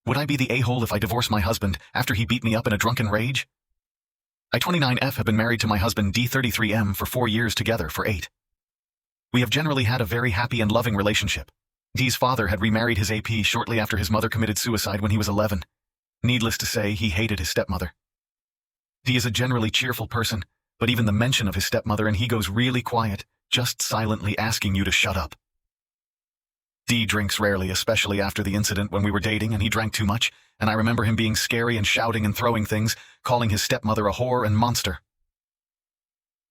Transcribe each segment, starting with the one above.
Would I be the a-hole if I divorced my husband after he beat me up in a drunken rage? I 29F have been married to my husband D33M for 4 years, together for 8. We have generally had a very happy and loving relationship. D's father had remarried his AP shortly after his mother committed suicide when he was 11. Needless to say, he hated his stepmother. D is a generally cheerful person, but even the mention of his stepmother and he goes really quiet, just silently asking you to shut up. D drinks rarely, especially after the incident when we were dating and he drank too much, and I remember him being scary and shouting and throwing things, calling his stepmother a whore and monster.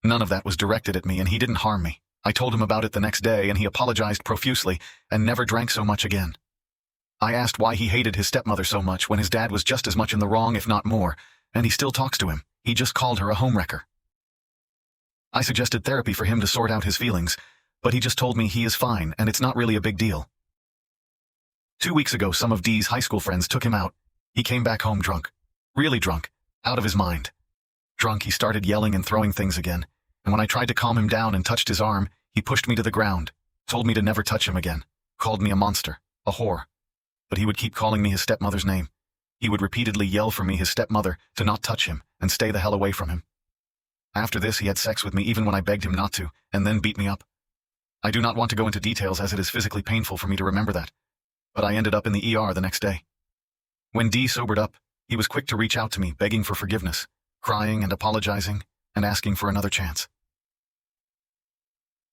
None of that was directed at me and he didn't harm me. I told him about it the next day and he apologized profusely and never drank so much again. I asked why he hated his stepmother so much when his dad was just as much in the wrong, if not more, and he still talks to him. He just called her a homewrecker. I suggested therapy for him to sort out his feelings, but he just told me he is fine and it's not really a big deal. 2 weeks ago, some of D's high school friends took him out. He came back home drunk. Really drunk. Out of his mind. Drunk, he started yelling and throwing things again, and when I tried to calm him down and touched his arm, he pushed me to the ground, told me to never touch him again, called me a monster, a whore. But he would keep calling me his stepmother's name. He would repeatedly yell for me, his stepmother, to not touch him and stay the hell away from him. After this, he had sex with me even when I begged him not to, and then beat me up. I do not want to go into details as it is physically painful for me to remember that, but I ended up in the ER the next day. When D sobered up, he was quick to reach out to me, begging for forgiveness, crying and apologizing, and asking for another chance.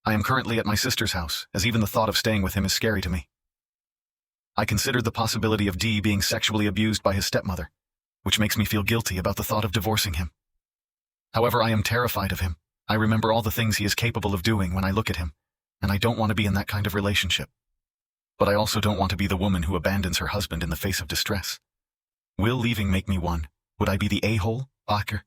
I am currently at my sister's house, as even the thought of staying with him is scary to me. I considered the possibility of D being sexually abused by his stepmother, which makes me feel guilty about the thought of divorcing him. However, I am terrified of him. I remember all the things he is capable of doing when I look at him, and I don't want to be in that kind of relationship. But I also don't want to be the woman who abandons her husband in the face of distress. Will leaving make me one? Would I be the a-hole, Bacher?